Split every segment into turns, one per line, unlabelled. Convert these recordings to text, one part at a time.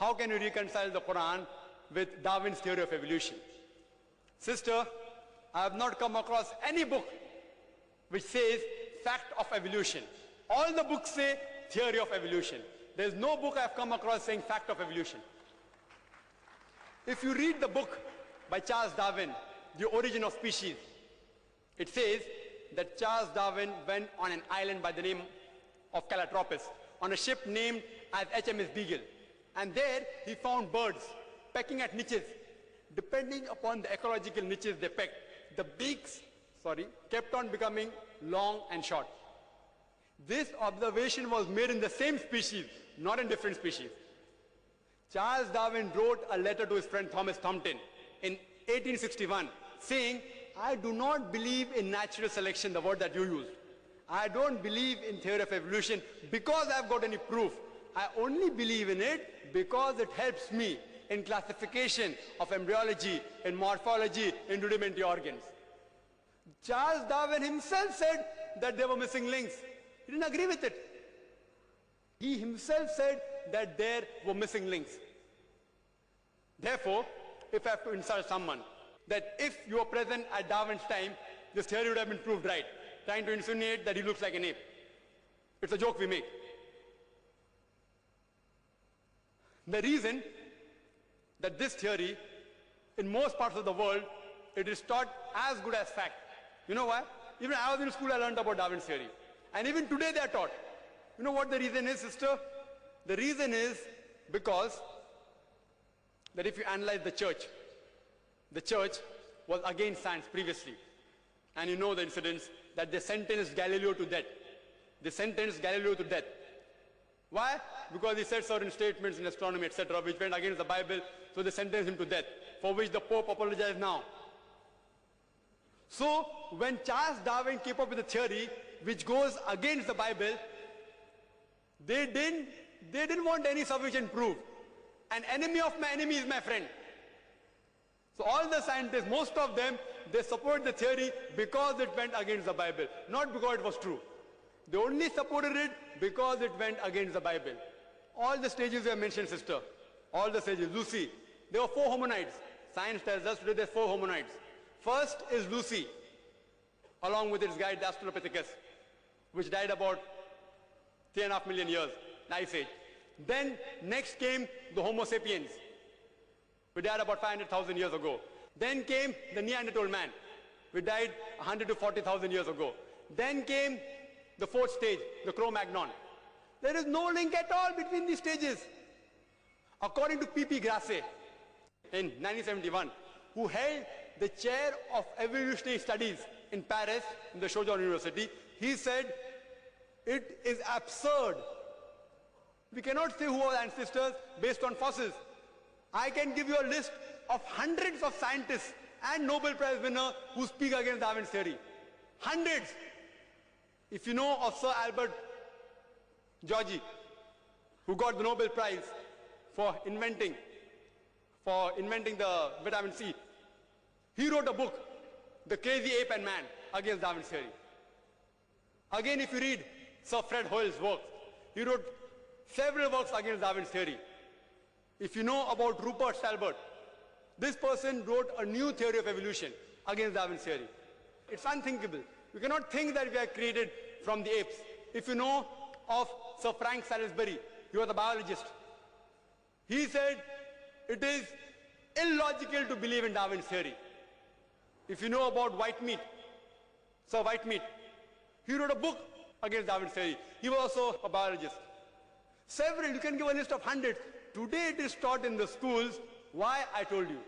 how can you reconcile the Quran with Darwin's theory of evolution? Sister, I have not come across any book which says fact of evolution. All the books say theory of evolution. There is no book I have come across saying fact of evolution. If you read the book by Charles Darwin, The Origin of Species, it says that Charles Darwin went on an island by the name of Calotropis on a ship named as HMS Beagle. And there he found birds pecking at niches. Depending upon the ecological niches they pecked, the beaks, kept on becoming long and short. This observation was made in the same species, not in different species. Charles Darwin wrote a letter to his friend Thomas Thompson in 1861 saying, I do not believe in natural selection, the word that you used. I don't believe in theory of evolution because I've got any proof. I only believe in it because it helps me in classification of embryology, in morphology, in rudimentary organs. Charles Darwin himself said that there were missing links. He didn't agree with it. He himself said that there were missing links. Therefore, if I have to insult someone, that if you were present at Darwin's time, this theory would have been proved right, trying to insinuate that he looks like an ape. It's a joke we make. The reason that this theory, in most parts of the world, it is taught as good as fact. You know why? Even when I was in school, I learned about Darwin's theory. And even today they are taught. You know what the reason is, sister? The reason is because that if you analyze the church was against science previously. And you know the incidents that they sentenced Galileo to death. They sentenced Galileo to death. Why? Because he said certain statements in astronomy, etc., which went against the Bible, so they sentenced him to death, for which the Pope apologized now. So, when Charles Darwin came up with a theory which goes against the Bible, they didn't want any sufficient proof. An enemy of my enemy is my friend. So all the scientists, most of them, they support the theory because it went against the Bible, not because it was true. They only supported it because it went against the Bible. All the stages you have mentioned, sister, all the stages, Lucy, there were 4 hominids. Science tells us today there's 4 hominids. First is Lucy, along with its guide, the Australopithecus, which died about 3.5 million years, the Ice Age. Then next came the Homo sapiens, which died about 500,000 years ago. Then came the Neanderthal man, which died 100 to 40,000 years ago. Then came the 4th stage, the Cro-Magnon. There is no link at all between these stages. According to P.P. Grasset, in 1971, who held the chair of evolutionary studies in Paris, in the Sorbonne University, he said, it is absurd. We cannot say who are ancestors based on fossils. I can give you a list of hundreds of scientists and Nobel Prize winners who speak against Darwin's theory. Hundreds. If you know of Sir Albert Georgi, who got the Nobel Prize for inventing the vitamin C, he wrote a book, The Crazy Ape and Man, against Darwin's theory. Again, if you read Sir Fred Hoyle's work, he wrote several works against Darwin's theory. If you know about Rupert Stalbert, this person wrote a new theory of evolution against Darwin's theory. It's unthinkable. You cannot think that we are created from the apes. If you know of Sir Frank Salisbury, he was a biologist. He said it is illogical to believe in Darwin's theory. If you know about Whitemead, Sir Whitemead, he wrote a book against Darwin's theory. He was also a biologist. Several, you can give a list of hundreds. Today it is taught in the schools. Why? I told you.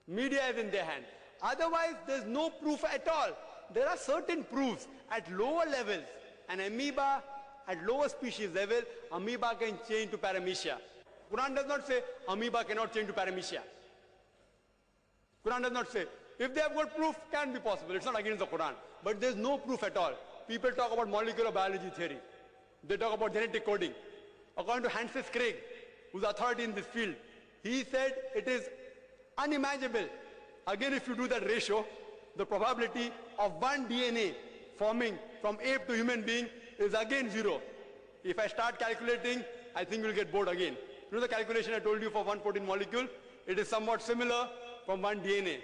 Media is in their hand. Otherwise, there's no proof at all. There are certain proofs at lower levels. An amoeba at lower species level, amoeba can change to paramecia. Quran does not say amoeba cannot change to paramecia. Quran does not say. If they have got proof, can be possible. It's not against the Quran. But there's no proof at all. People talk about molecular biology theory. They talk about genetic coding. According to Francis Crick, who's authority in this field, he said it is unimaginable. Again, if you do that ratio, the probability of one DNA forming from ape to human being is again 0. If I start calculating, I think we'll get bored again. You know the calculation I told you for one protein molecule? It is somewhat similar from one DNA.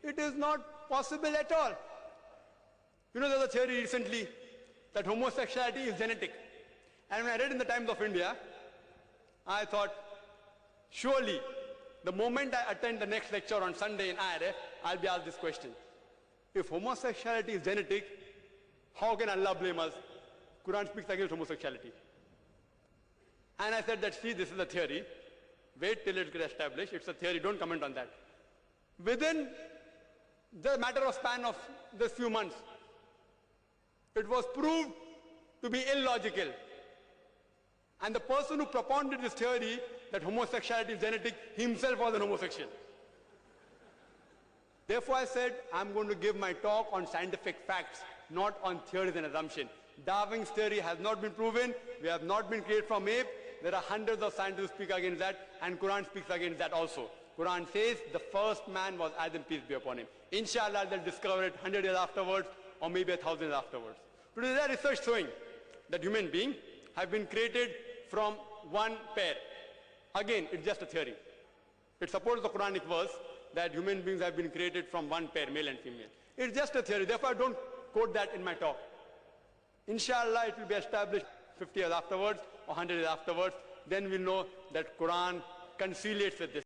It is not possible at all. You know, there was a theory recently that homosexuality is genetic. And when I read in the Times of India, I thought, surely, the moment I attend the next lecture on Sunday in IRF, I'll be asked this question. If homosexuality is genetic, how can Allah blame us? Quran speaks against homosexuality. And I said that, see, this is a theory. Wait till it gets established. It's a theory. Don't comment on that. Within the matter of span of this few months, it was proved to be illogical. And the person who propounded this theory that homosexuality is genetic himself was an homosexual. Therefore I said, I'm going to give my talk on scientific facts, not on theories and assumptions. Darwin's theory has not been proven. We have not been created from ape. There are hundreds of scientists who speak against that, and Quran speaks against that also. Quran says the first man was Adam, peace be upon him. Inshallah, they'll discover it 100 years afterwards, or maybe 1,000 years afterwards. Today there is research showing that human beings have been created from one pair. Again, it's just a theory. It supports the Quranic verse that human beings have been created from one pair, male and female. It's just a theory, therefore I don't quote that in my talk. Inshallah, it will be established 50 years afterwards or 100 years afterwards. Then we'll know that Quran conciliates with this.